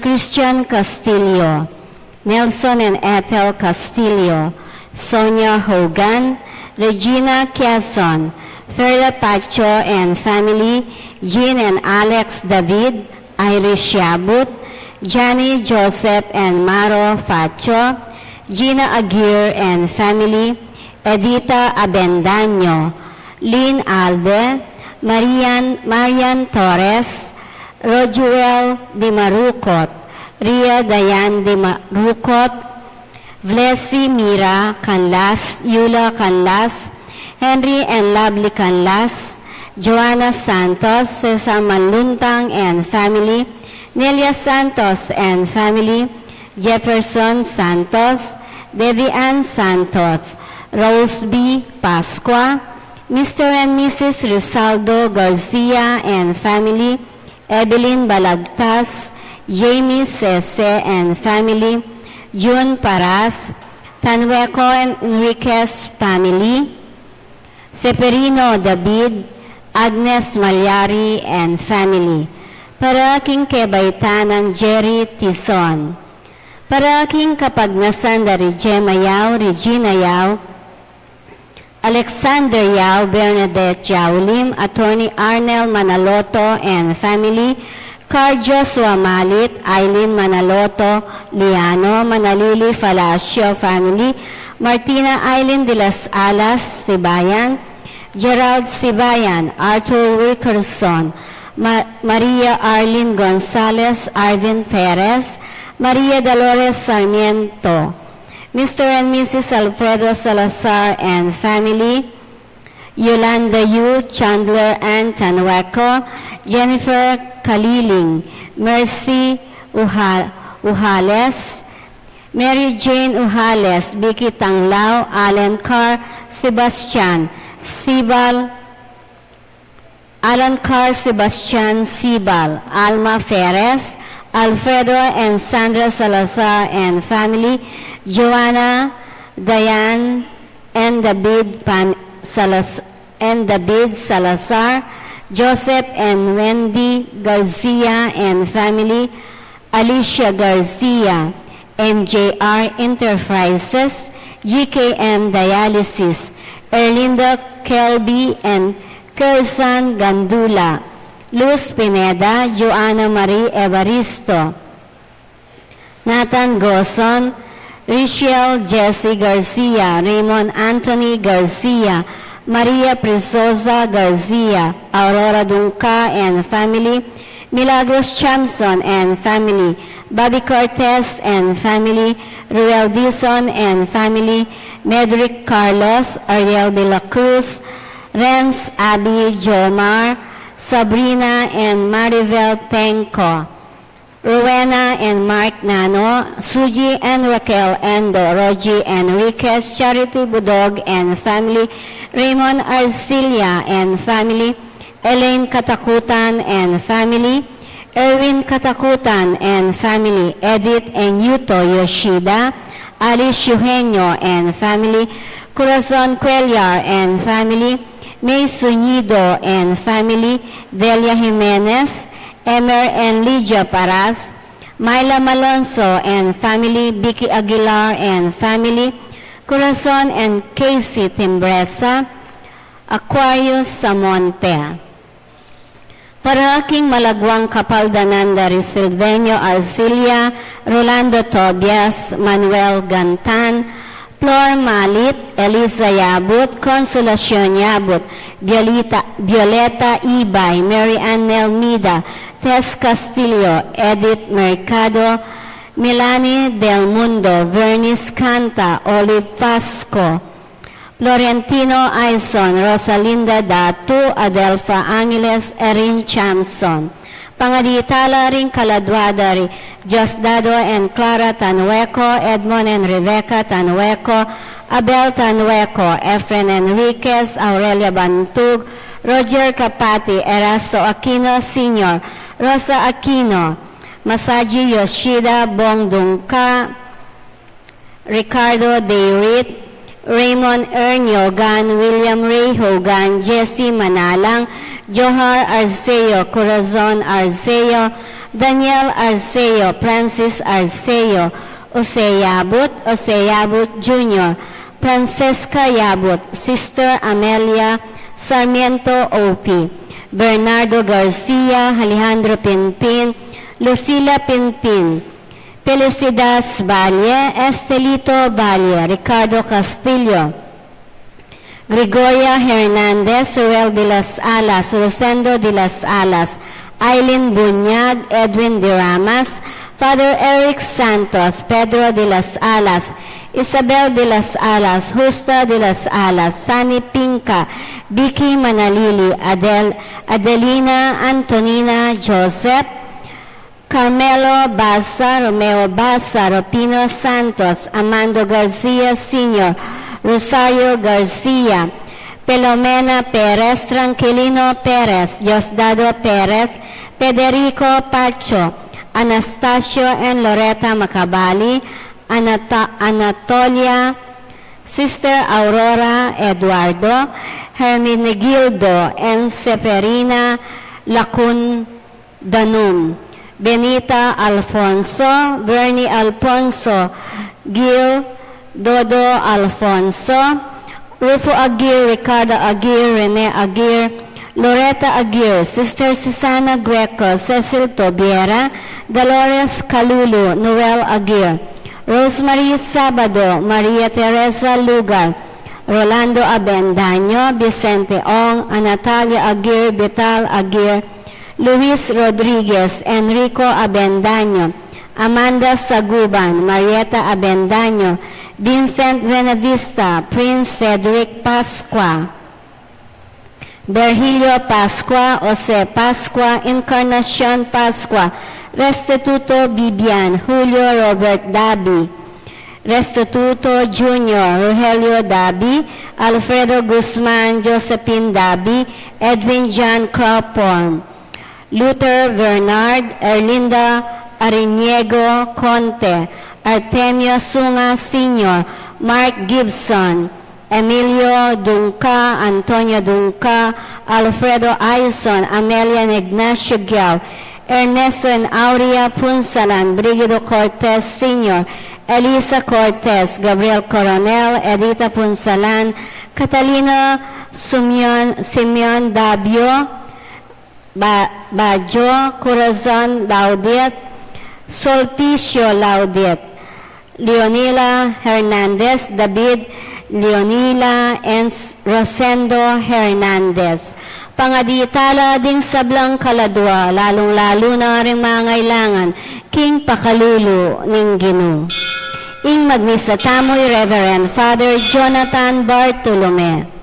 Christian Castillo, Nelson and Ethel Castillo, Sonia Hogan, Regina Quezon, Ferda Tacho and family, Jean and Alex David, Irish Yabut, Johnny Joseph and Maro Facho, Gina Aguirre and family, Edita Abendaño, Lynn Albe, Marian Torres, Rojuel Di Marucot, Ria Dayan Di Marucot, Vlesi Mira Canlas, Yula Canlas, Henry and Lovely Canlas, Joanna Santos, Cesar Manluntang and family, Nelia Santos and family, Jefferson Santos, Devian Santos, Rose B. Pascua, Mr. and Mrs. Rizaldo Garcia and family, Evelyn Balagtas, Jamie Sese and family, June Paras, Tanweco and Enriquez family, Seperino David, Agnes Malyari and family, para aking kebaitanan Jerry Tison, para aking kapagnasan dari Gemma Yao, Regina Yao, Alexander Yao, Bernadette Yaulim, Attorney Arnel Manaloto and family, Carl Joshua Malit, Eileen Manaloto, Liano, Manalili Falacio family, Martina Eileen de las Alas, Sibayan, Gerald Sibayan, Arthur Wilkerson, Maria Arlene Gonzalez, Arvin Perez, Maria Dolores Sarmiento, Mr. and Mrs. Alfredo Salazar and family, Yolanda Yu, Chandler and Tanweco, Jennifer Kaliling, Mercy Ujales, Mary Jane Ujales, Vicky Tanglao, Alan Carr, Sebastian Sibal, Alan Carr, Sebastian Sibal, Alma Ferez, Alfredo and Sandra Salazar and family, Joanna, Diane, and David Salazar, Joseph and Wendy Garcia and family, Alicia Garcia, MJR Enterprises, GKM Dialysis, Erlinda Kelby and Kersan Gandula, Luz Pineda, Joanna Marie Evaristo, Nathan Goson, Richelle Jesse Garcia, Raymond Anthony Garcia, Maria Prisosa Garcia, Aurora Dunca and family, Milagros Chamson and family, Bobby Cortez and family, Ruel Dizon and family, Medrick Carlos, Ariel de la Cruz, Renz Abby Jomar, Sabrina and Maribel Penco, Rowena and Mark Nano, Suji and Raquel Endo, Rogie Enriquez, Charity Budog and family, Raymond Arcilia and family, Elaine Katakutan and family, Erwin Katakutan and family, Edith and Yuto Yoshida, Alice Eugenio and family, Corazon Cuellar and family, May Sunido and family, Delia Jimenez, Emer and Lydia Paras, Myla Malonzo and family, Vicky Aguilar and family, Corazon and Casey Timbresa, Aquarius Samonte. Para aking malagwang kapaldanan dari Silvenio Arcilia, Rolando Tobias, Manuel Gantan, Flor Malit, Eliza Yabut, Consolacion Yabut, Violeta Ibay, Mary Ann Nelmida, Tess Castillo, Edith Mercado, Melanie Del Mundo, Vernice Canta, Olive Fasco, Florentino Aison, Rosalinda Datu, Adelfa Angeles, Erin Chamson. Pangaditala ring kaladwada ri Diosdado and Clara Tanweco, Edmond and Rebecca Tanweco, Abel Tanweco, Efren Enriquez, Aurelia Bantug, Roger Capati, Erasto Aquino Sr., Rosa Aquino, Masaji Yoshida, Bong Dungka, Ricardo Deirit, Raymond Ernyo Gan, William Ray Hogan, Jesse Manalang, Johar Arceo, Corazon Arceo, Daniel Arceo, Francis Arceo, Jose Yabut Jr., Francesca Yabut, Sister Amelia Sarmiento O.P., Bernardo Garcia, Alejandro Pinpin, Lucila Pinpin, Felicidas Valle, Estelito Valle, Ricardo Castillo, Gregoria Hernandez, Ruel de las Alas, Rosendo de las Alas, Aileen Bunyag, Edwin de Ramas, Father Eric Santos, Pedro de las Alas, Isabel de las Alas, Justa de las Alas, Sani Pinca, Vicky Manalili, Adelina Antonina Joseph, Carmelo Basa, Romeo Basa, Ropino Santos, Amando Garcia Sr., Rosario Garcia, Pelomena Perez, Tranquilino Perez, Diosdado Perez, Federico Pacho, Anastasio and Loretta Macabali, Anatolia, Sister Aurora Eduardo, Hermenegildo and Seferina Lacundanum, Benita Alfonso, Bernie Alfonso, Gil Dodo Alfonso, Rufo Aguirre, Ricardo Aguirre, Rene Aguirre, Loretta Aguirre, Sister Susana Greco, Cecil Tobiera, Dolores Calulu, Noel Aguirre, Rosemary Sabado, Maria Teresa Lugar, Rolando Abendaño, Vicente Ong, Natalia Aguirre, Vital Aguirre, Luis Rodriguez, Enrico Abendaño, Amanda Saguban, Marieta Abendaño, Vincent Benavista, Prince Cedric Pascua, Virgilio Pascua, Jose Pascua, Encarnacion Pascua, Restituto Bibian, Julio Robert Dabi, Restituto Jr., Rogelio Dabi, Alfredo Guzman, Josephine Dabi, Edwin John Crawford, Luther Bernard, Erlinda Ariniego Conte, Artemio Sunga Sr., Mark Gibson, Emilio Dunca, Antonio Dunca, Alfredo Aison, Amelia Ignacio Gial, Ernesto and Aurea Punsalan, Brigido Cortez Sr., Elisa Cortez, Gabriel Coronel, Edita Punsalan, Catalina Simeon Dabio, Bajo Corazon Laudit, Solpicio Laudit, Leonila Hernandez, David Leonila and Rosendo Hernandez. Pangaditala ding sablang kaladwa, lalong-lalo na rin mangailangan, King Pakalulu ning Ginoo. Ing magnisa tamoy Reverend Father Jonathan Bartolome.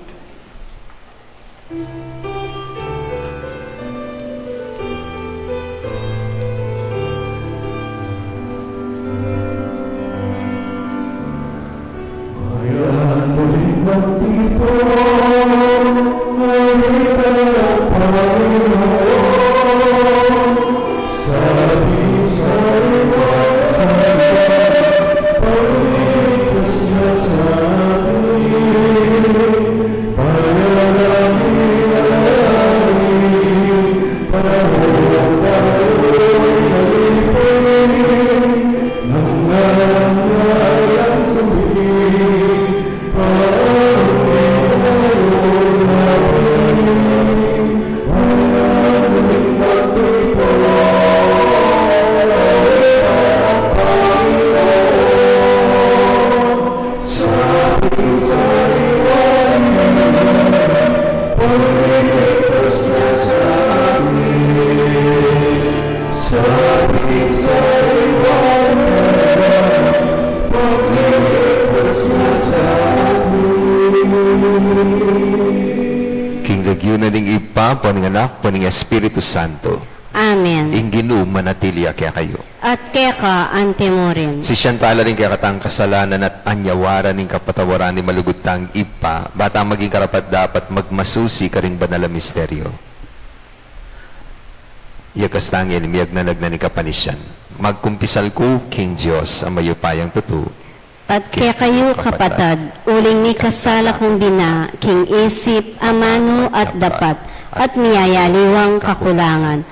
Poning anak, poning Espiritu Santo. Amen. Ing Ginoo manatili kaya kayo. At keka antimorin. Si Shantala rin kaya katang kasalanan at anyawaran ning kapatawaran ni malugutang ipa, bata maging karapat dapat magmasusi ka ring banala misteryo. Yakas tangin, miyag na nagnaning kapanisyan. Magkumpisal ko, King Diyos, ang mayupayang tutu. At kaya kayo kapatad, uling ni kasala kong bina, King isip, amano at dapat, at niyayaliwang kakulangan.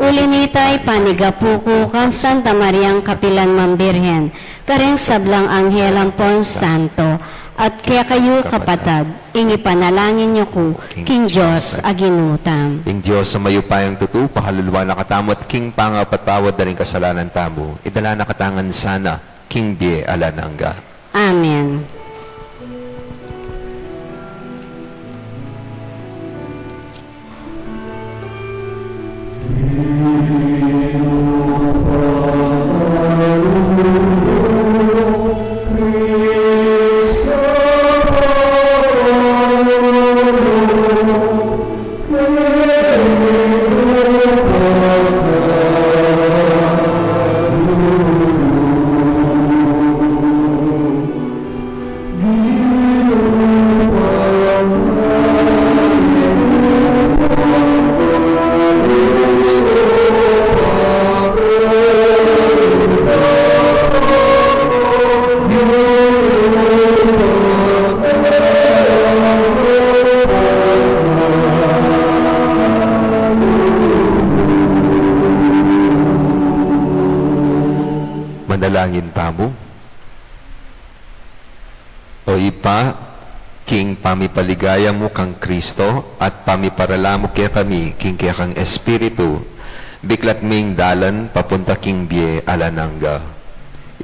Ulinitay panigapuko kang Santa Mariang Kapilan Mambirhen, kareng sablang anghelang pon santo, at kaya kayo kapatad, ingi panalangin niyo ko, King Diyos aginutam. Ing Diyos sa mayupayang tutu, pahalulwa na katamot, King pangapatawad na rin kasalanan tamo, idala na katangan sana, King Bie alanangga. Amen. Manalangin tamo. O ipa, King pamipaligaya mo kang Kristo at pamiparala mo kaya kami, King kaya kang Espiritu, biklat ming dalan papunta King Bie alanangga.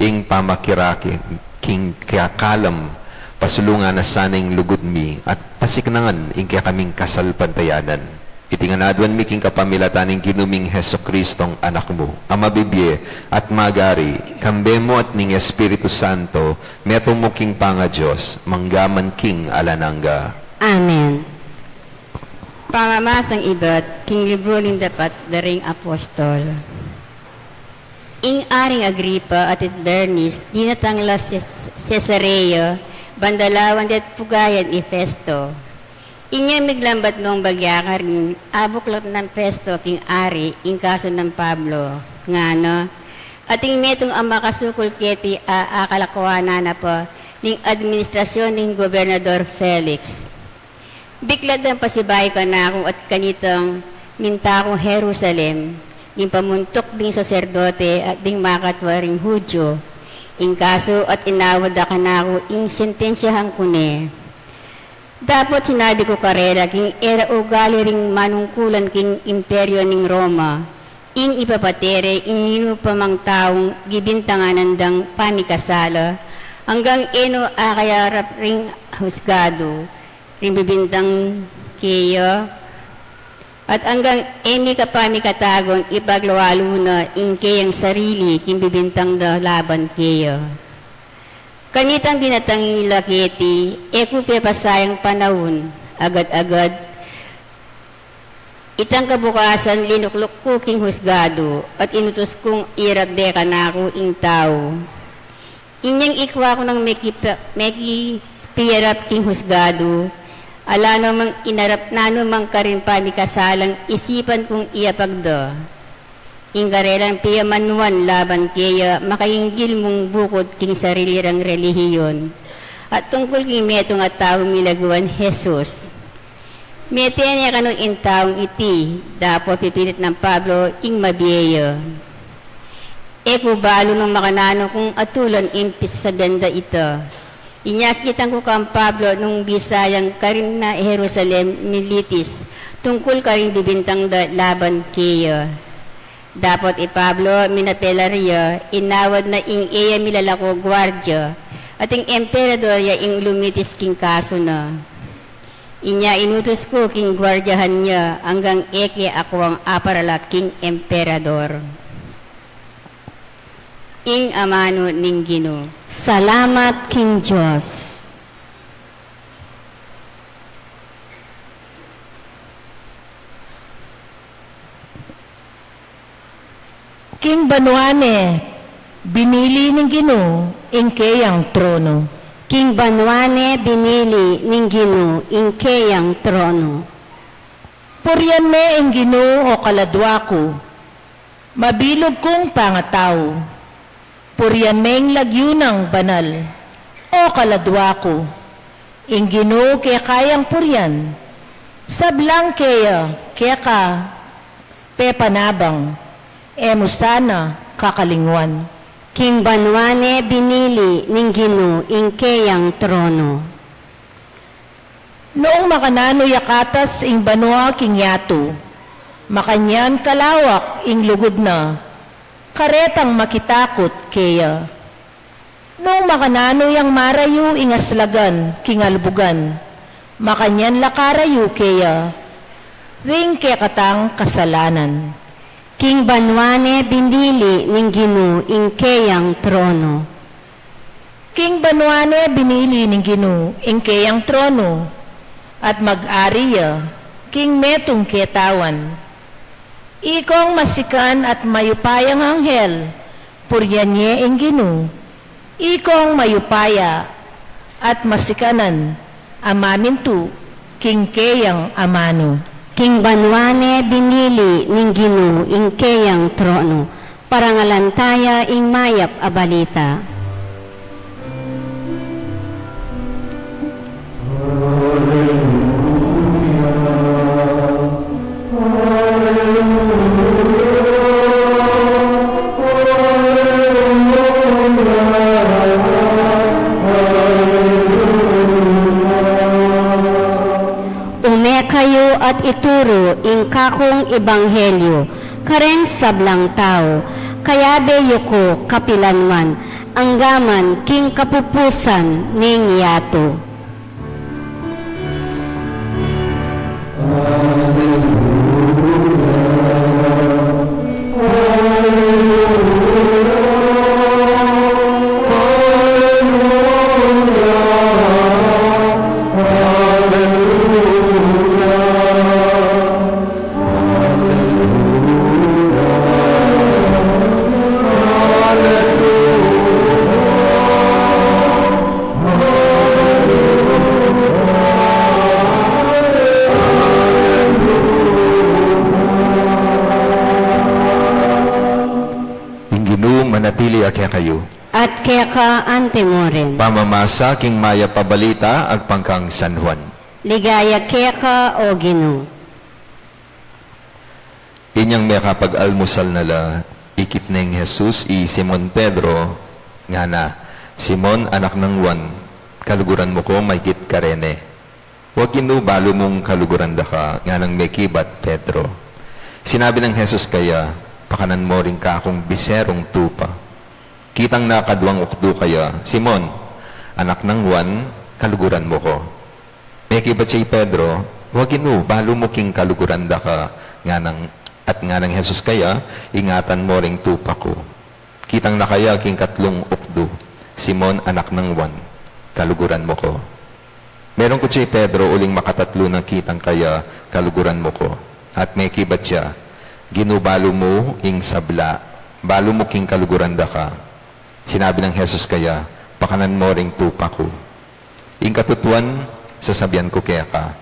Ing pamakiraki, King kaya kalam, pasulungan na sanang lugod mi at pasiknangan ing kaya kaming kasal pantayanan. Itinganadwan mi king kapamilataning ginuming Heso Kristong anak mo, ama bibye at magari, kambe mo at ning Espiritu Santo, meto mo king panga Diyos, manggaman king alanangga. Amen. Pamamasang ibat, King Libro ng dapat daring apostol. Ing aring Agripa at it Bernice, dinatangla Cesarea, bandalawan det pugayan i Festo. Inya miglambat nung bagyakar ng abuklap ng Festo king ari, ing kaso ng Pablo. Ngano, ating metong ang makasukul keti akalakwana na po, ning administrasyon ng Gobernador Felix. Biklat ang pasibay ka na ako at kanitang minta kong Jerusalem, yung pamuntok ding saserdote at ding makatwaring Hudyo, ing kaso at inawad ka na ako, ing sentensyahan ko ne. Dapat sinabi ko karela, king era ugali ring manungkulan king imperyo ning Roma, ing ipapatere, ing nino pa mang taong gibintanganan dang panikasala, hanggang eno akayarap ring husgado, ring bibintang keyo, at hanggang eni kapami katagon ipaglawalo na ing kayang sarili king bibintang da laban keyo. Kanitang dinatanging lakiti, ekupe pasayang panahon, agad-agad. Itang kabukasan, linuklok ko king husgado, at inutos kong iragde ka na ako ing tao. Inyang ikwa ko ng mekipirap king husgado, ala namang inarap na namang karin pa ni kasalang isipan kong iapagdo. Inggarelang piya manuan laban kaya makainggil mong bukod king sarilirang relihiyon. At tungkol king metong at taong milaguan Jesus. Metenya kanong intaong iti, dapo pipilit ng Pablo ing mabiyeyo. Epo balo ng makanano kung atulan impis sa ganda ito. Inyakitan ko kang Pablo nung bisayang karin na Jerusalem militis, tungkol karing bibintang da laban kaya. Dapat Pablo minatelario, inawad na ing iya milalako gwardya, at ing emperador ya ing lumitis king kaso na. Inya inutos ko king gwardyahan niya, hanggang eke ako ang aparala king emperador. Ing amano ning Ginoo. Salamat, King Diyos. King Banuane, binili ng Ginoo ing kayang trono. King Banuane, binili ning Ginoo ing kayang trono. Purian me ing Ginoo o kaladwa ko, mabilog kong pangataw. Purian me ing lagyunang banal, o kaladwa ko, ing Ginoo kaya kayang purian. Sablang kaya ka, Pepanabang, Emusana, Kakalingwan. King Banwane binili ning Ginoo ingkeyang trono. Noong makanano yakatas ing banwa king yato, makanyan kalawak ing lugod na, karetang makitakot keya. Noong makanano yang marayu ing aslagan king albugan, makanyan lakarayu keya, ring katang kasalanan. King Banwane binili ning Ginoo ingkeyang trono. King Banwane binili ning Ginoo ing keyang trono, at mag-ariya, king metong ketawan. Ikong masikan at mayupayang anghel, puryanye ing Ginoo. Ikong mayupaya at masikanan, amamintu, king keyang amano. King Banwane binili ning Ginoo ingkeyang trono. Parangalantaya ing mayap a balita. Kayo at ituro ing kakong ebanghelyo, karen sablang tao, kaya beyo ko kapilanwan, anggaman king kapupusan ning yato. Manatili kaya kayo. At kaya ka antemoren. Pamamasa king maya pabalita ag pangkang San Juan. Ligaya kaya ka o Ginoo. Inyang may kapag-almusal nala, ikit ng Jesus i Simon Pedro, nga na, Simon anak ng Juan, kaluguran mo ko may kit karene. Huwag inubalo mong kaluguran da ka, nga nang may kibat Pedro. Sinabi ng Jesus kaya, pakanan mo rin ka akong biserong tupa. Kitang nakadwang ukdo kaya, Simon, anak ng Juan, kaluguran mo ko. May kibat siya Pedro, huwag inubalo mo king kaluguran da ka, at nga ng Jesus kaya, ingatan mo ring tupa ko. Kitang na kaya king katlong ukdo, Simon, anak ng Juan, kaluguran mo ko. Meron ko siya Pedro, uling makatatlo na kitang kaya, kaluguran mo ko. At may kibat siya, ginubalo mo ing sabla, balo mo king kaluguran da ka. Sinabi ng Jesus kaya, pakanan mo ring tupa ko. Ing katutuan, sasabihan ko kaya ka,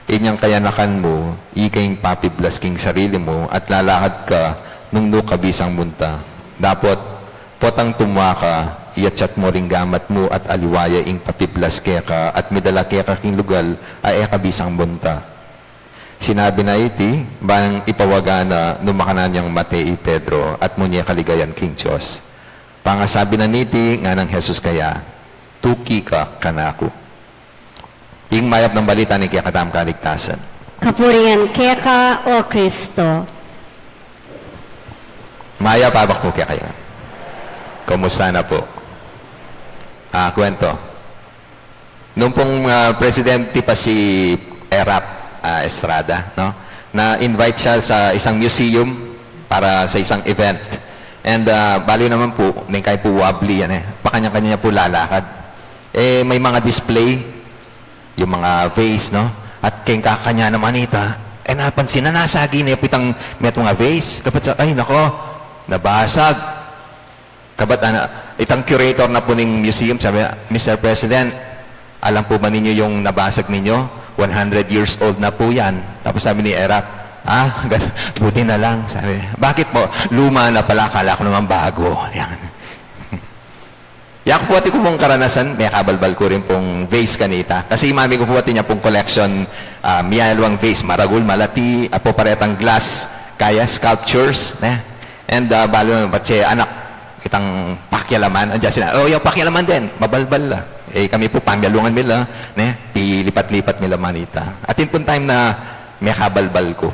inyang kayanakan mo, ikaing papiblas king sarili mo, at lalakad ka nung kabisang munta. Dapat, potang tumwa ka, iyatsat mo ring gamat mo at aliwaya ing papiblas kaya ka, at midala kaya ka king lugal, ay kabisang munta. Sinabi na iti, bang ipawaga na numakanan niyang Matei Pedro at munya kaligayan king Diyos. Pangasabi na niti nga ng Jesus kaya, tuki ka kanako. Ing mayap ng balita ni kaya katam kaligtasan. Kapurian kaya ka o Kristo. Maya, pabak po kaya kayo. Kumusta na po? Kwento. Nung pong presidente pa si Erap Estrada, no? Na-invite siya sa isang museum para sa isang event. And bali naman po, kahit po wobbly yan eh. Pakanya-kanya po lalakad. Eh, may mga display, yung mga vase, no? At kayong kakanya naman ita, napansin na nasagi na pitang metong vase. Kapat sa, ay nako, nabasag. Kabat, itang curator na po ng museum, sabi, Mr. President, alam po ba ninyo yung nabasag ninyo? 100 years old na po yan. Tapos sabi ni Erap, buti na lang. Sabi, bakit po? Luma na pala, kala ko naman bago. Yan. Yak po ati ko pong karanasan, may kabalbal ko rin pong vase kanita. Kasi mami ko po ati niya pong collection, miyalwang vase, maragul, malati, apo paretang glass, kaya sculptures, and balo na batse anak itang pakyalaman, andyan sila, oh yung pakyalaman din, mabalbal la. Kami po pamyalungan nila, pilipat-lipat nila manita. At yun po time na may kabalbal ko.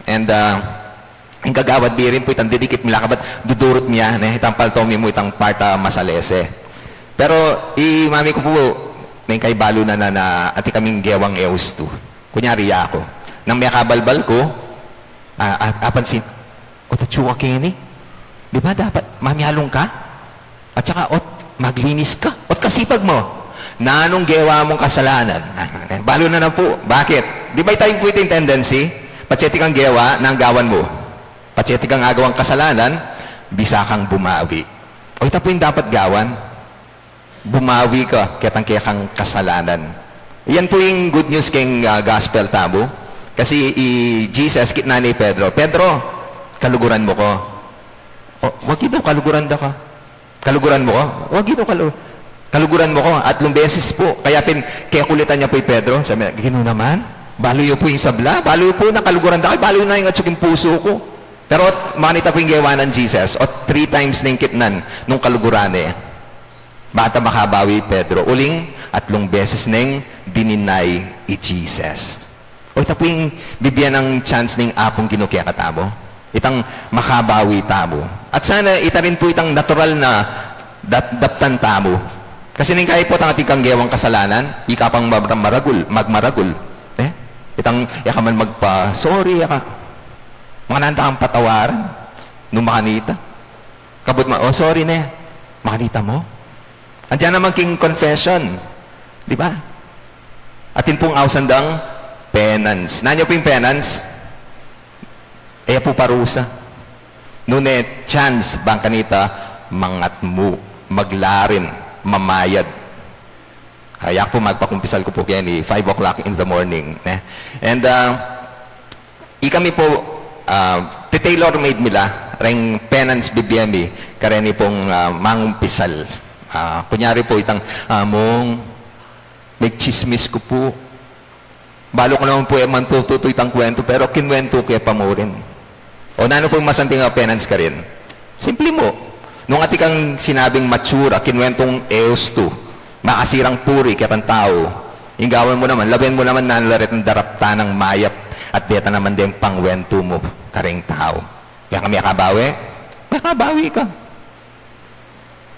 And ang kagawad birin po itang didikit nila kabat dudurot niya, itang paltomi mo itang parta masalese. Pero mami ko po, may kay balo na ati kaming gewang eos to. Kunyari ako. Nang may kabalbal ko, apansin, o tatsuwa kini? Di ba dapat mamyalong ka? At saka, maglinis ka. Ot kasipag mo. Na anong gewa mong kasalanan? Balo na po. Bakit? Di ba tayong po ito yung tendency? Patseti kang gewa ng gawan mo. Patseti kang agawang kasalanan, bisa kang bumawi. O ito po yung dapat gawan. Bumawi ka, kaya kang kasalanan. Yan po yung good news keng gospel tabo. Kasi Jesus, kitna ni Pedro, Pedro, kaluguran mo ko. Wag daw, kaluguran daw ka. Kaluguran mo ko? Wag daw, kaluguran mo ko. At beses po. Kaya kulitan niya po yung Pedro. Sabi niya, gino naman, baloy po yung sabla. Baloy po na kaluguran daw. Baloy na yung atsuking puso ko. Pero manita po yung gawa ng Jesus. 3 times na yung kitnan nung kaluguran Bata makabawi Pedro. Uling, 3 beses nang dininay Jesus. Ito po yung bibigyan ng chance ng apong kinukya katabo. Itang makabawi tabo. At sana ita rin po itang natural na daptan tabo. Kasi ning kaya po itang ating kanggewang kasalanan, ikapang magmaragul. Itang yakaman magpa-sorry, mga nanta kang patawaran nung makanita. Kabut sorry na makanita mo. Andiyan naman king confession. Di ba? Atin pong ausandang penance. Nanyo po yung penance? Po parusa. Nune chance bang kanita mangat mo, maglarin, mamayad. Kaya po magpakumpisal ko po kaya ni 5 o'clock in the morning. And ikami po tailor-made nila ring penance bibiyami kareni pong mangumpisal. Kunyari po itang mong may chismis ko po. Balo ko naman po mantututo itang kwento pero kinwento kaya pa mo rin. O nano po yung masanting penance ka rin? Simple mo. Nung ati kang sinabing matsura, kinwentong eos to, makasirang puri kitang tao, inggawan mo naman, labihan mo naman nalarit ng darapta ng mayap at deta naman din pangwento mo karing tao. Kaya kami makabawi ka.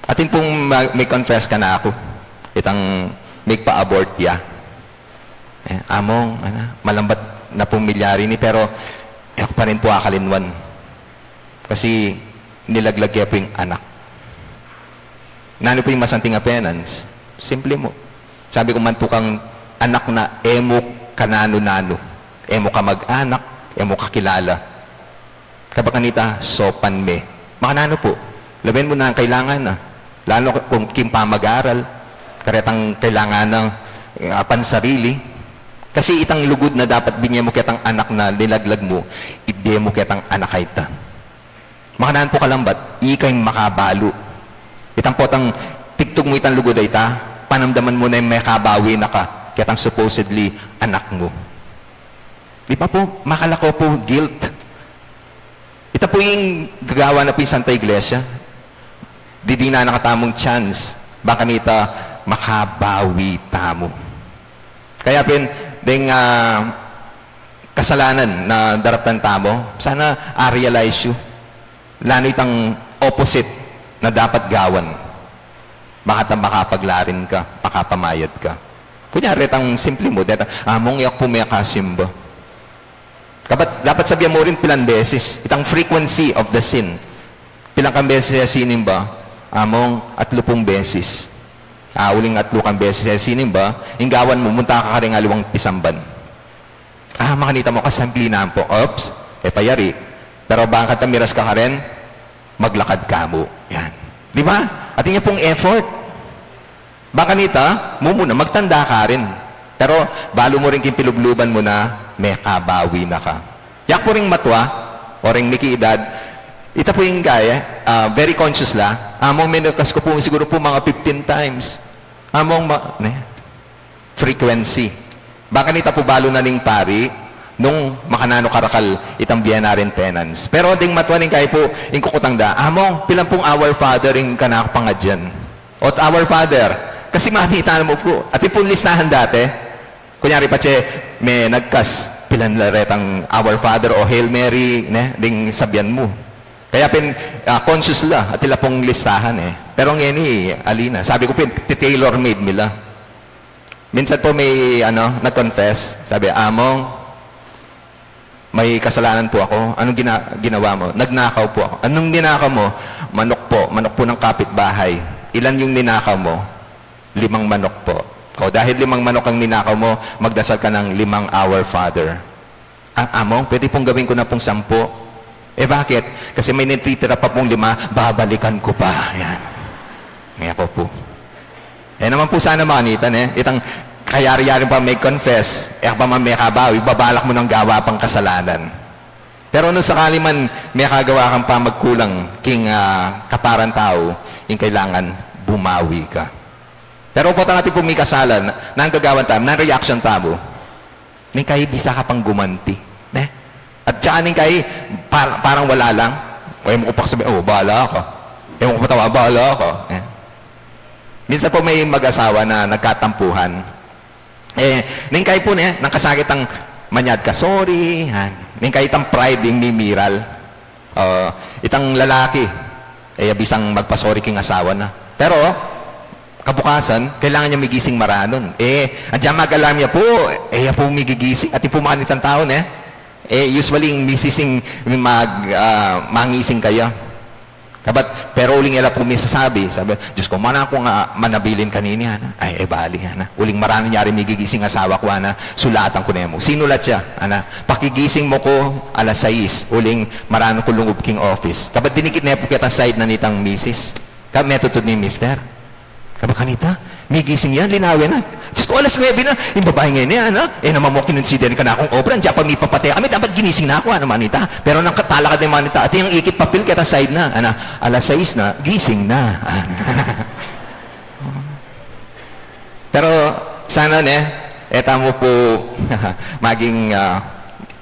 Atin pong may confess ka na ako. Itang may pa-abort ya. Among, malambat na pong milyari ni, pero ako pa rin po akalinwan. Kasi nilaglag kaya po yung anak. Nano po yung masanting penance? Simple mo. Sabi ko man po kang anak na emo kanano-nano. Emo ka mag-anak, emo ka kilala. Kabakanita, sopan me. Makanano po. Labihan mo na ang kailangan na. Lalo kung kimpa mag-aral, karetang kailangan ng pansarili. Kasi itang lugod na dapat binya mo kitang anak na nilaglag mo, ide mo kitang anak kaita. Makanaan po kalambat, ikay makabalo. Itang potang tigtog mo itang lugod ay ta, panamdaman mo na yung may kabawi na ka, kitang supposedly anak mo. Di pa po, makalako po guilt. Ito po yung gagawa na po yung Santa Iglesia. Di na nakatamong chance, baka nita makabawi tamo. Kaya ding kasalanan na daraptan tamo, sana realize you. Lalo itang opposite na dapat gawan. Baka makapaglarin ka, makapamayad ka. Kunyari, itang simple mo, among yak pumiyakasimba. Dapat sabihan mo rin pilang beses, itang frequency of the sin. Pilang kang beses sinin ba? Among 30 beses. Uling 3 beses sinin ba? Inggawan mo, munta ka rin aliwang pisamban. Makanita mo kasampli na po. Oops, payari. Pero baka tamiras ka rin, maglakad ka mo. Yan. Di ba? At yun pong effort. Baka nita, muna, magtanda ka rin. Pero balo mo rin kinpilubluban mo na, may kabawi na ka. Yak po rin matwa, o rin mikiedad, ito po yung gaya, very conscious la. Among minukas ko po siguro po mga 15 times. Among frequency. Baka nita po balo na ning pari, nung makanano karakal itang biyenarin tenants. Pero ding matwaning kayo po, yung kukutangda, among pilang pong our father yung kanak pangadyan. O our father, kasi makita mo po, at yung listahan dati, kunyari pa may nagkas, pilan laretang our father o Hail Mary, ne, ding sabyan mo. Kaya conscious la, at ila pong listahan Pero ngayon alina, sabi ko tailor made nila. Minsan po may nag-confess, sabi, among, may kasalanan po ako. Anong ginawa mo? Nagnakaw po ako. Anong ninakaw mo? Manok po ng kapitbahay. Ilan yung ninakaw mo? 5 manok po. O dahil 5 manok ang ninakaw mo, magdasal ka ng 5 Our Father. Among, pwede pong gawin ko na pong 10. Bakit? Kasi may nititira pa pong 5, babalikan ko pa. Yan. Ngayon po. Naman po sana makanitan itang kayari-yari pa may confess, pa man may kabawi, babalak mo ng gawa pang kasalanan. Pero nung sakali man may kagawa kang pa magkulang king kaparan tao, yung kailangan bumawi ka. Pero po natin po may kasalan, nang gagawan tayo, nang reaction tabo, ning kayo bisa ka pang gumanti. At saka ning kayo, parang wala lang. Mo ko pa sabi, bahala ka. Mo ko pa bahala ka. Minsan po may mag-asawa na nagkatampuhan. Ning kayo po nang kasakit ang manyad ka, sorry. Ning kayo itang pride yung mimiral. Itang lalaki, bisang magpasorry king asawa na. Pero, kabukasan, kailangan niya migising maranon. Andiyan mag-alarm niya po, po migigising. At po makanitang taon, usually, yung misising mangising kaya. Pero uling ila po may sasabi, sabi, Diyos ko, mana akong manabilin kanini, bali, uling marami niya rin migigising asawa ko, sulatan ko na mo. Sinulat siya, pakigising mo ko, alas 6, uling marano ko lungub king office. Dinikit na po kita side na nitang misis. Metutod ni mister. Kanita, may gising yan, linawin na. Diyos ko, alas 9 na. Yung babae ngayon naman mo kinonsider ka na akong obra. Diyan pa may papatay kami. Dapat ginising na ako, manita. Pero nang katalakad na manita. At yung ikit papel kita side na. Alas 6 na, gising na. Pero, sana mo po maging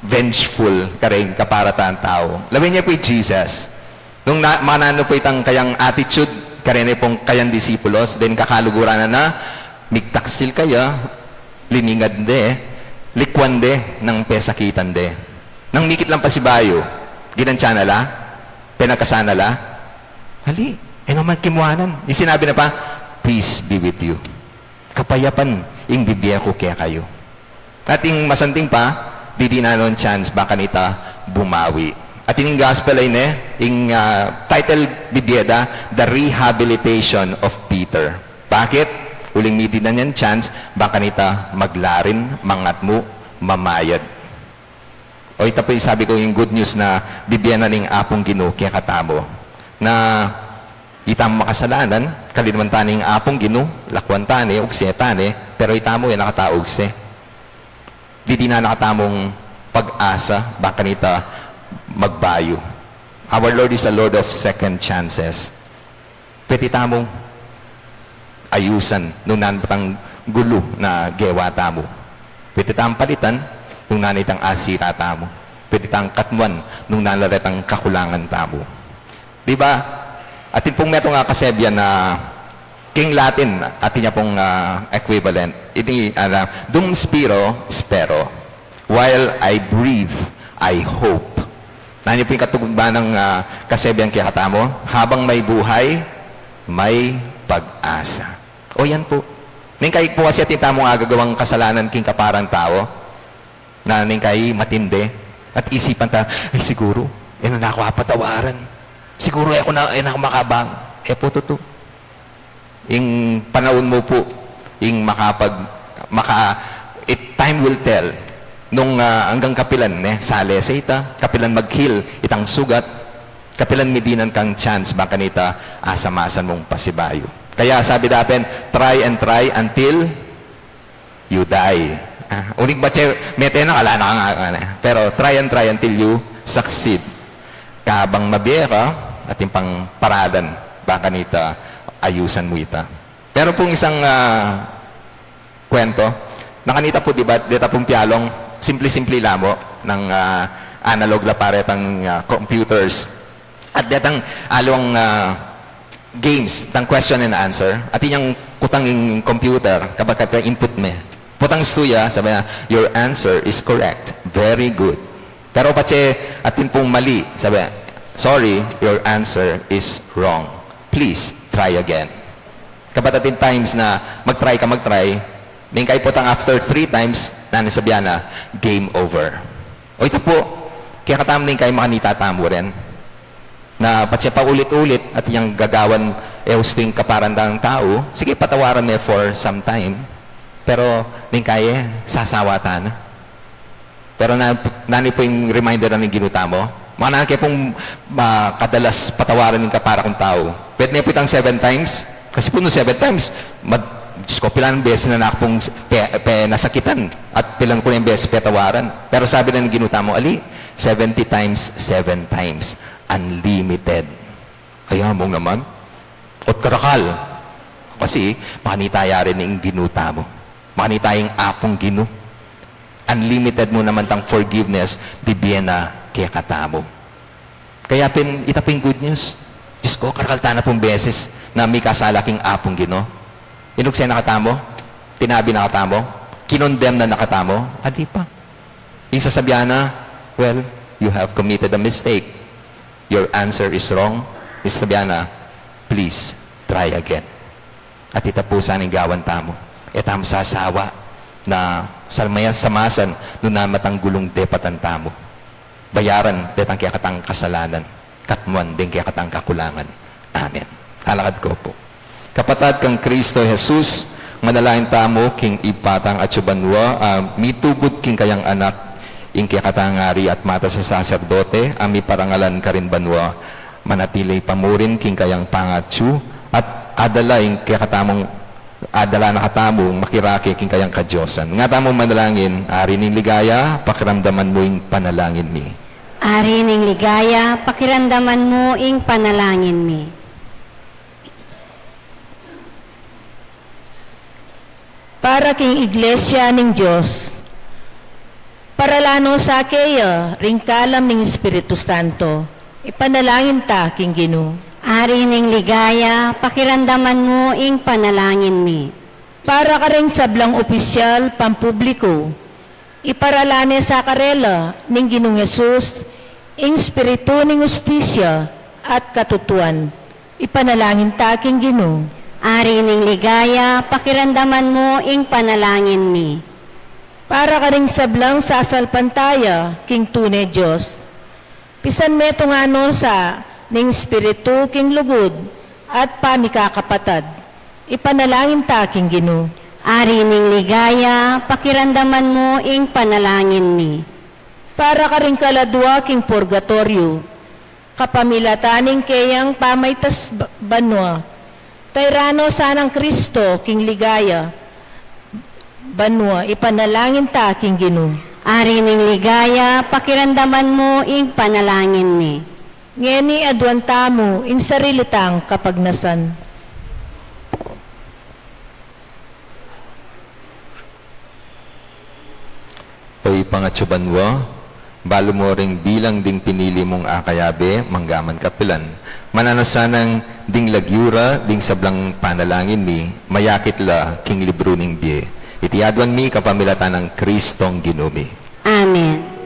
vengeful ka rin kaparatan tao. Lawin niya po yung Jesus. Nung manano po itang kayang attitude, karene pong kayang disipulos, then kakaluguran na migtaksil kaya, liningad likwan ng pesakitan Nang mikit lang pa si Bayo, ginansya na la, pinagkasana la, hali, naman kimuhanan. Yung sinabi na pa, peace be with you. Kapayapan, ing bibiya ko kaya kayo. At yung masanting pa, di na nun chance, baka nita bumawi. At yung gospel ay yung title bibyeda, The Rehabilitation of Peter. Bakit? Uling midi na niyan chance, baka nita maglarin, mangat mo, mamayad. O ito po yung sabi ko yung good news na bibiyana ning apong Ginoo kaya katamo. Na itang makasalanan, kalinaman taning apong Ginoo, lakwan tani, ugse tani, pero itamo yung nakataugse. Di na nakatamong pag-asa, baka nita magbayo. Our Lord is a Lord of second chances. Pwede tamong ayusan nung nanatang gulo na gewa tamo. Pwede tamong palitan nung nanitang asira tamo. Pwede tamong katwan nung nalaretang kakulangan tamo. Diba? Atin pong meto nga kasebya na King Latin, atin niya pong equivalent. Iti, dum spiro, spero. While I breathe, I hope. Nanyo po yung katugba ng kasebyan kaya katamo, habang may buhay, may pag-asa. O yan po. Ning kayo po kasi atin tamong agagawang kasalanan king kaparang tao, na ning kayo matindi, at isipan ta, siguro, na ako patawaran. Siguro ako na makabang. Po to. Yung panahon mo po, yung time will tell. Nung hanggang kapilan, sale sa ita, kapilan mag-heal, itang sugat, kapilan midinan kang chance, baka nita, asamasan mong pasibayo. Kaya sabi dapen, try and try until you die. Unig ba, mete na, kala na nga. Pero try and try until you succeed. Kabang mabiya ka, at yung pang paradan, baka nita, ayusan mo ita. Pero pong isang kwento, nakanita po, diba, dita pong piyalong, simple-simple lamo. ng analog la paretang computers. At datang along games, tang question and answer. At inyang kutang yung computer, kapag kata input me. Putang stuya, sabi na, your answer is correct. Very good. Pero patse, atin pong mali. Sabi, sorry, your answer is wrong. Please, try again. Kapag atin times na mag-try, may kayo putang after 3 times, nanisabihan na, game over. O ito po, kaya katam din kayo makanita tamo rin. Na patse pa ulit-ulit at yung gagawan husting kaparandang tao, sige, patawaran me for some time. Pero, may kaya, sasawatan. Pero nani po yung reminder na ginuta mo. Mga nana kayo pong kadalas patawaran ng kapara kong tao. Pwede niya po itang 7 times. Kasi po no 7 times, Diyos ko, pilang beses na nakapong nasakitan. At pilang po yung beses patawaran. Pero sabi na ng ginuta mo, Ali, 70 times, 7 times. Unlimited. Kaya mong naman. At karakal. Kasi, makanitaya rin yung ginuta mo. Makanitaya yung apong ginu. Unlimited mo naman tang forgiveness, bibigyan na kaya katamo. Kaya ita pin good news. Diyos ko, karakalta na pong beses na may kasalaking apong gino. Inugsay na katamo? Tinabi na katamo? Kinondem na nakatamo? Adi pa. Yung sasabihan na, well, you have committed a mistake. Your answer is wrong. Yung sasabihan na, please, try again. At itapusan ng gawan tamo. Etam sasawa na salmayan samasan nung namatang gulong depatan tamo. Bayaran detang kaya katang kasalanan. Katmuan din kaya katang kakulangan. Amen. Alakad ko po. Kapatad kang Kristo Jesus, manalain tamo king ipatang at subanwa, mitubod king kayang anak, ing kaya katangari at mata sa saserdote, ami parangalan ka rin banwa, manatilay pamurin king kayang pangatsu, at adala ing kaya katamong adala na katamong makiraki king kayang kadyosan. Nga tamong manalangin, ari ning ligaya, pakiramdaman mo ing panalangin mi. Ari ning ligaya, pakiramdaman mo ing panalangin mi. Para king iglesia ning Diyos, paralano sa keya, ringkalam ning Espiritu Santo, ipanalangin ta king Ginoo. Ari ning ligaya, pakiramdaman mo ing panalangin mi. Para ka ring sablang opisyal, pampubliko, iparalane sa karela ning Ginoong Yesus, ing Espiritu ning Ustisya at katutuan, ipanalangin ta king Ginoo. Ari ning ligaya, pakiramdaman mo ing panalangin mi. Para ka ring sablang sa asalpantaya, king tunay Diyos, pisan meto nga no sa ning Espiritu king lugod at panikakapatad, ipanalangin ta king Ginoo. Ari ning ligaya, pakiramdaman mo ing panalangin mi. Para ka ring kaladwa king purgatorio, kapamilataning kayang pamaytas banwa, tayrano sanang Kristo king ligaya, banwa, ipanalangin ta king Ginoo. Ari ning ligaya, pakiramdaman mo ing panalangin mi. Ngeni adwan tamo ing sarilitang kapagnasan. Oy pangatsubanwa, balo mo ring bilang ding pinili mong akayabe, manggaman kapilan. Mananasanang ding lagyura, ding sablang panalangin mi, mayakit la king libro ning biye. Itiadwan mi kapamilatan ng Kristong Ginumi. Amen.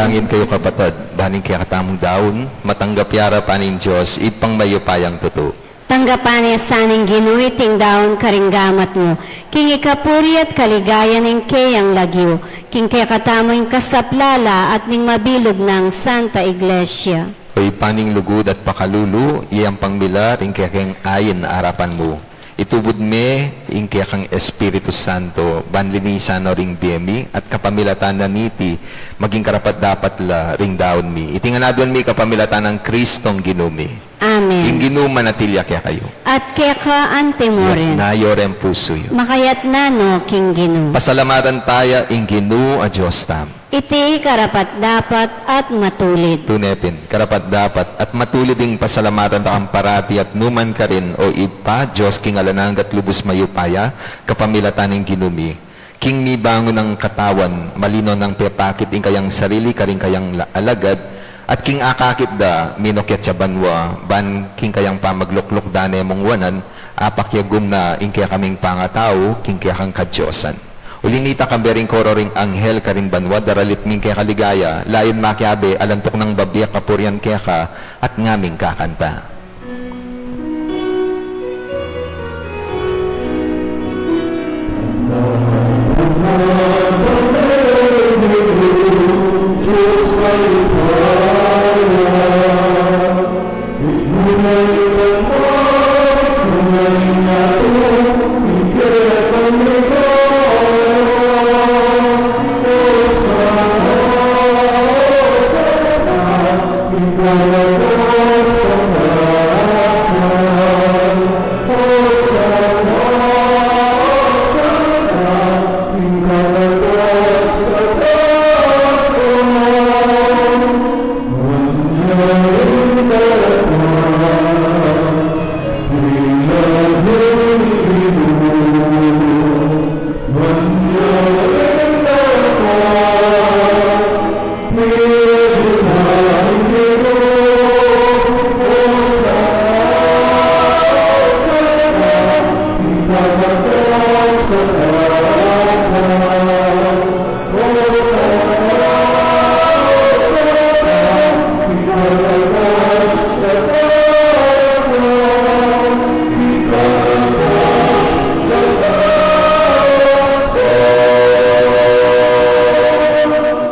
Manalangin kayo kapatid, baning kaya katamong daon, matanggap yara paning Diyos, ipang mayupayang tuto. Tanggapan niya saning ginuy ting daon karinggamat mo. King ikapuri at kaligaya ning kayang lagyo. King kaya katamo yung kasaplala at ning mabilog ng Santa Iglesia. Oy paning lugod at pakalulu, iyang pangmila, ring kaya kang ayin na arapan mo. Itubod me, ing kaya kang Espiritu Santo, banlinisan no ring biyemi, at kapamilatan na niti, maging karapat dapat la ring daon mi. Itinganadon mi kapamilatan ng Kristong ginumi. Amen. Ing ginuman na tilya kaya kayo. At kaya ka ante mo rin. Nayorem puso yo. Makayat na no, King Ginu. Pasalamatan tayo, ing ginu a Diyos tam. Iti karapat dapat at matulid. Tunepin, karapat dapat at matulid ding pasalamatan takang parati at numan ka rin o ipa, Diyos king alanang at lubos mayupaya, kapamilatan ng ginumi. King mi bangon ng katawan, malino ng pepakit ing kayang sarili, karing kayang alagad, at king akakit da, minokya banwa, ban king kayang pamaglukluk dane mong wanan, apakyagum na ing kaya kaming pangatao, king kaya kang kadyosan. Ulinita kambering koro ring anghel karing banwa, daralit ming kaya kaligaya, layon makiabe, alantok ng babiyak kapuryan kaya ka, at ngaming kakanta.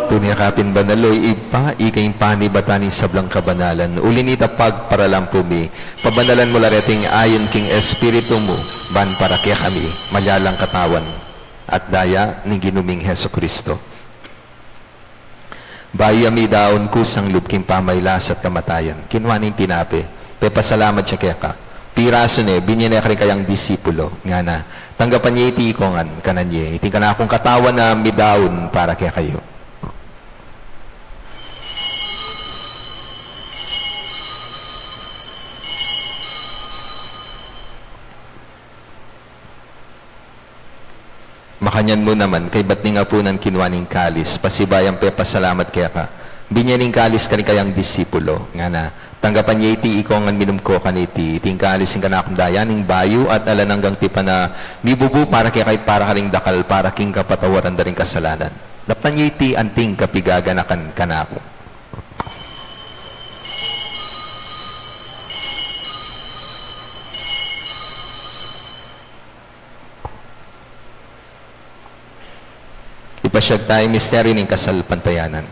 Tuniyakapin banaloy, ipa, ikayong panibatanin sablang kabanalan. Ulinita pagparalampumi, pabanalan mo lareting ayon king Espiritu mo, ban para kaya kami, malyalang katawan, at daya ni ginuming Heso Kristo. Bayami daon kusang lubking pamaylas at kamatayan, kinwaning tinape, pepasalamat siya kaya ka. Piraso ne, binyanek rin kayang disipulo, nga na, tanggapan niya iti ikongan, kanan niya, iting ka na akong katawan na midaon para kaya kayo. Makanyan mo naman, kay ba't ni nga po ng kinwaning kalis, pasibayang pepasalamat kaya ka. Binyaning kalis ka ni kayang disipulo, nga na, tanggapan niya iti ikongan minum ko kaniti, iting kalis ng kanakong dayaning bayo at alananggang tipa na mibubu para kaya kahit para karing dakal, para king kapatawaran da rin kasalanan. Daptan niya iti anting kapigaganakan kanako. Ipasyag tayo misteryo ng kasal pantayanan.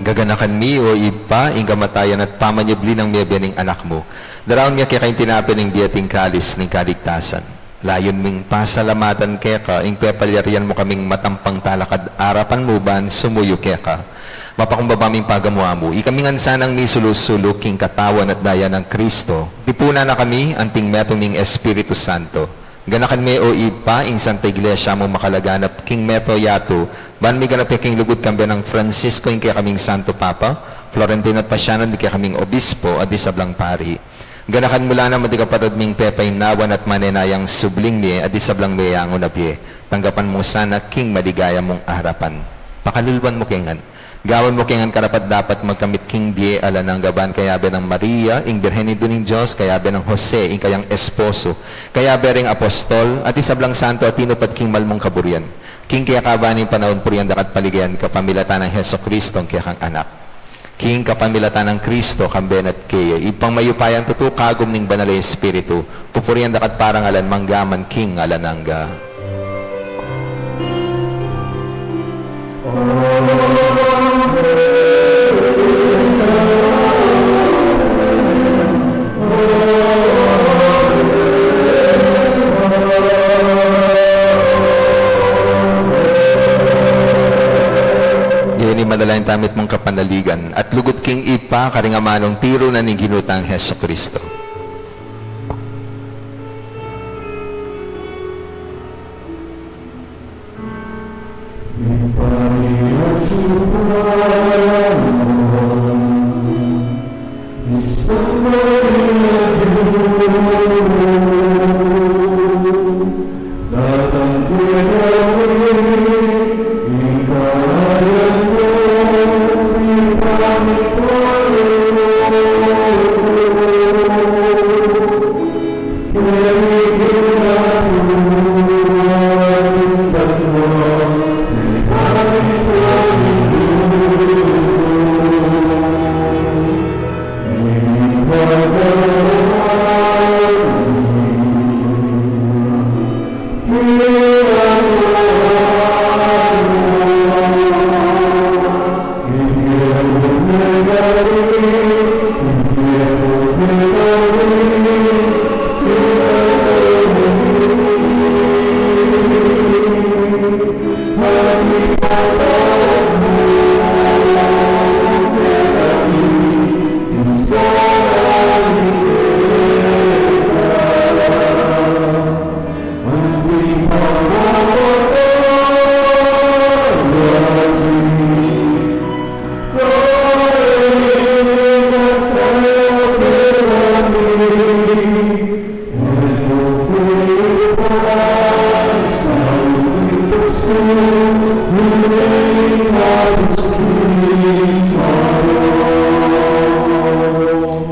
Gaganakan mi o ipa, pa, ing kamatayan at pamanyabli ng mebya ng anak mo. Daraon nga kaya kayong tinapin ng biyating kalis ng kaligtasan. Layon ming pasalamatan kaya ka, ing pepalyarian mo kaming matampang talakad, arapan mo ban, sumuyo kaya ka. Mapakumbaba ming pagamuha mo, ikamingan sanang may sulusulok king katawan at daya ng Kristo. Tipuna na kami, anting metong ning Espiritu Santo. Ganakan me o ipa, ing Santa Iglesia mo makalaganap, king meto yato, ban mi ganap king lugod kambya ng Francisco, ing kaya kaming Santo Papa, Florentino at Pasyanan, di kaya kaming Obispo, at di sablang pari. Ganakan mula na madi kapatid ming pepay nawan at manenayang subling mi, at di sablang mayangon na pie. Tanggapan mo sana, king maligaya mong harapan. Pakalulwan mo kengan. Gawan mo kengan karapat dapat magkamit king die ala ng gaban kaya be ng Maria, ing Birhen ng Diyos, kaya be ng Jose, ing kayang esposo, kaya be ring apostol, at isablang santo at tinupat king malmong kaburian. King kaya kabaning panahon puriyan dakat paligayan kapamilatan ng Heso Kristo, kaya kang anak. King kapamilatan ng Kristo, kamben at kaya, ipang mayupayan tutu kagom ning banal na Espiritu, pupuriyan dakat parang alan manggaman king alanangga. Madalain tamit mong kapanaligan at lugod king ipa karingamanong tiro na ning ginutang Heso Kristo.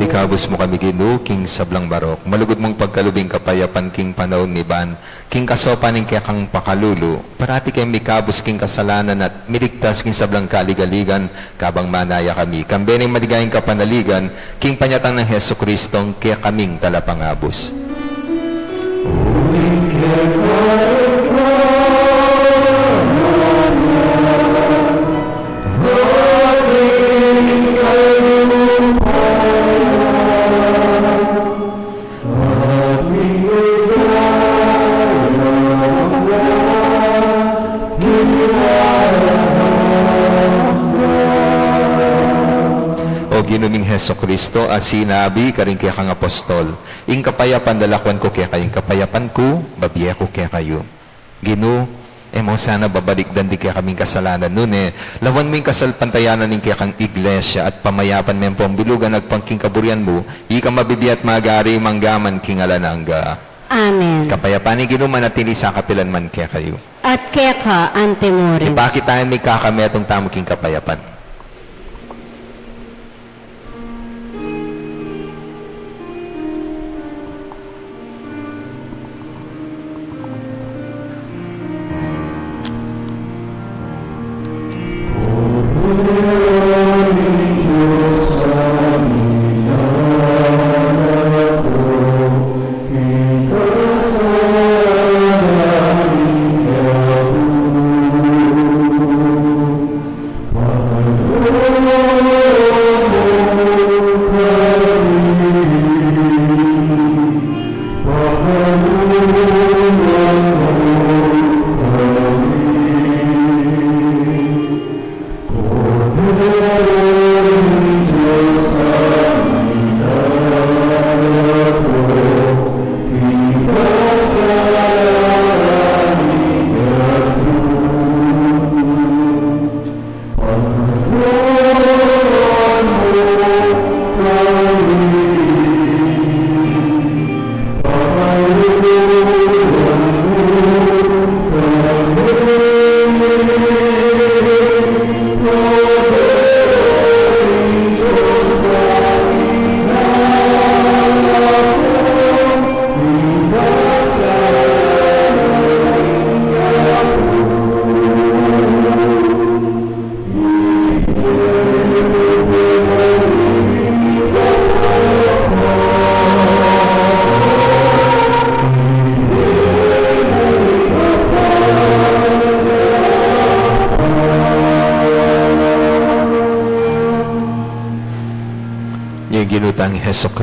Ikabos mo kami Ginoo, king sablang barok. Malugod mong pagkalubing kapayapan king panahon ni Ban, king kasopan ning kaya kang pakalulu. Parati kay mikabos king kasalanan at miligtas king sablang kaligaligan, kabang manaya kami. Kambening maligayang kapanaligan, king panyatang ng Heso Kristong kaya kaming talapangabos. Ginuming Heso Kristo, at sinabi karing kaya kang apostol, ing kapayapan dalakwan ko kaya kayong kapayapan ko, babiye ko kaya kayo. Ginoo, mo sana babalikdan di kaya kaming kasalanan nun lawan mo yung kasalpantayanan ng kaya kang iglesia at pamayapan mo yung pambilugan nagpangking kaburian mo, ika mabibiyat magari manggaman king alanangga. Amen. Kapayapan ni Ginoo manatili sa kapilan man kaya kayo. At kaya ka, antemurin. Bakit tayo may kakametong tamo king kapayapan?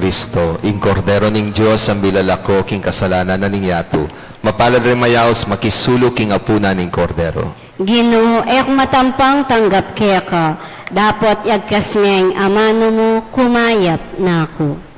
Kristo, ing kordero ning Dios ang bilalako king kasalanan na ningyato, mapalad rin mayaos makisulo king apuna ning kordero. Ginoo, ek matampang tanggap kaya ka, dapat yagkasmeng amano mo kumayap na ako.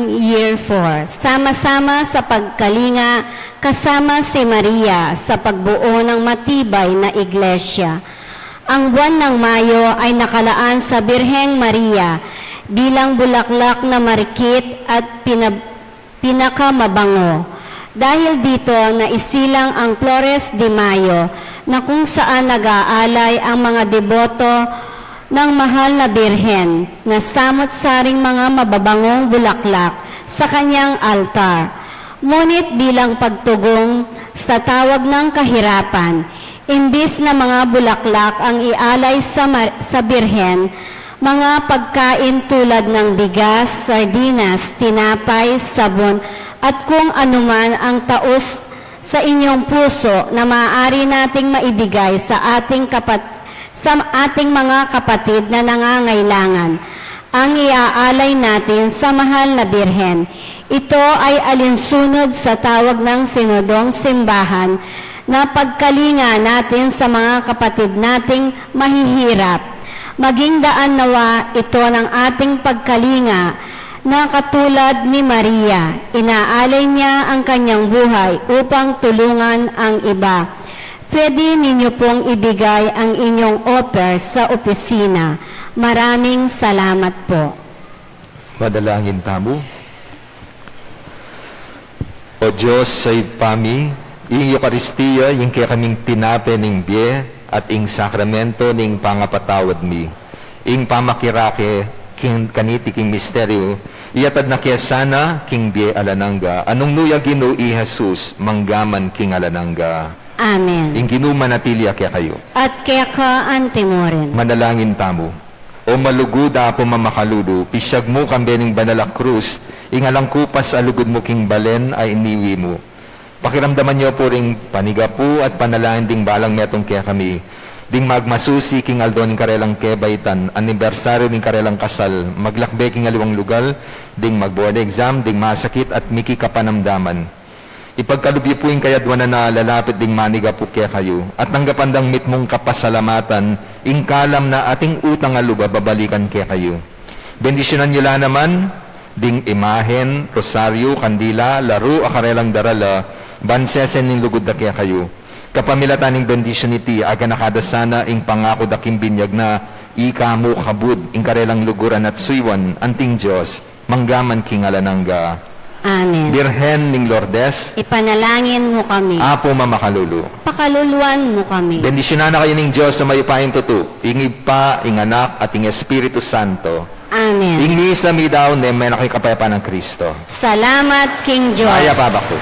ng Year 4. Sama-sama sa pagkalinga kasama si Maria sa pagbuo ng matibay na iglesia. Ang buwan ng Mayo ay nakalaan sa Birheng Maria bilang bulaklak na marikit at pinakamabango. Dahil dito naisilang ang Flores de Mayo na kung saan nag-aalay ang mga deboto ng mahal na Birhen na samot-saring mga mababangong bulaklak sa kanyang altar. Ngunit bilang pagtugong sa tawag ng kahirapan, imbis na mga bulaklak ang ialay sa Birhen, mga pagkain tulad ng bigas, sardinas, tinapay, sabon, at kung anuman ang taos sa inyong puso na maaari nating maibigay sa ating mga kapatid na nangangailangan, ang iaalay natin sa mahal na Birhen. Ito ay alinsunod sa tawag ng Sinodong Simbahan na pagkalinga natin sa mga kapatid nating mahihirap. Maging daan nawa ito ng ating pagkalinga na katulad ni Maria, inaalay niya ang kanyang buhay upang tulungan ang iba. Pwede ninyo pong ibigay ang inyong offer sa opisina. Maraming salamat po. Madalangin tamo. O Diyos sa ipami, ing Eucharistia, ing kaya kaming tinape ning biye, at ing sakramento ning pangapatawad mi. Ing pamakirake, king kaniti king misteryo, iyatad na kaya sana king biye alananga, anong nuya Ginoo i Jesus, manggaman king alananga. Amen. Ing Ginoo manatilia kaya kayo. At kaya ka antimorin. Manalangin tamo. O maluguda po mamakaludo, pisyag mo kambening banala krus, ingalang kupas alugod mo king balen ay iniwi mo. Pakiramdaman niyo po ring panigapu at panalangin ding balang metong kaya kami. Ding magmasusi king aldo ning karelang kebaitan, anibersaryo ning karelang kasal, maglakbe king aliwang lugal, ding magboard exam, ding masakit at miki kapanamdaman. Ipagkalubyo po yung kayadwa na lalapit ding maniga po kaya kayo. At nanggapandang mitmong kapasalamatan, ingkalam na ating utang aluba babalikan kaya kayo. Bendisyonan nyo lang naman, ding imahen, rosaryo, kandila, laro, akarelang darala, bansesen ning lugod na kaya kayo. Kapamilatan ning bendisyon iti, aga nakadasana ing pangako daking binyag na ika mo kabud, ing karelang luguran at suywan, anting Diyos, manggaman king alananga. Amen. Birhen ning Lourdes, Ipanalangin mo kami. Apo mamakalulu. Pakaluluan mo kami. Bendisyonan na kayo ning Diyos sa mayupaing tutu, ing Ipa, ing Anak, at ing Espiritu Santo. Amen. Ing misa mi daw, nemen ako'y kapayapaan ng Kristo. Salamat, King George. Kaya pabako.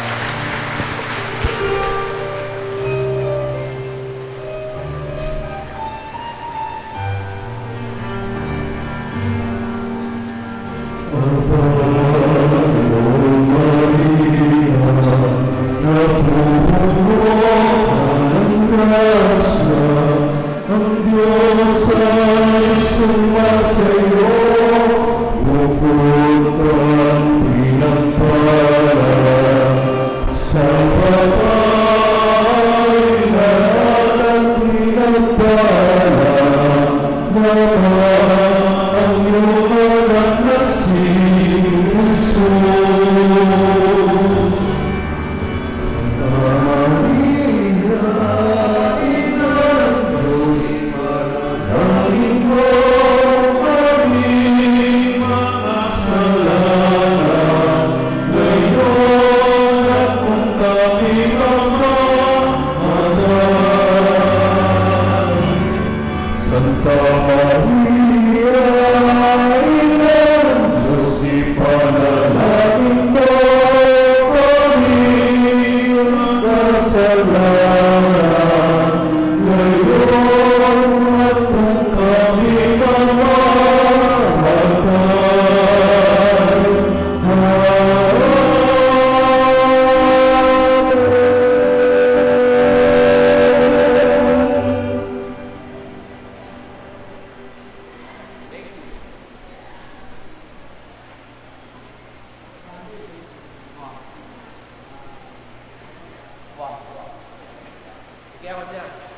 Kaya ko dyan.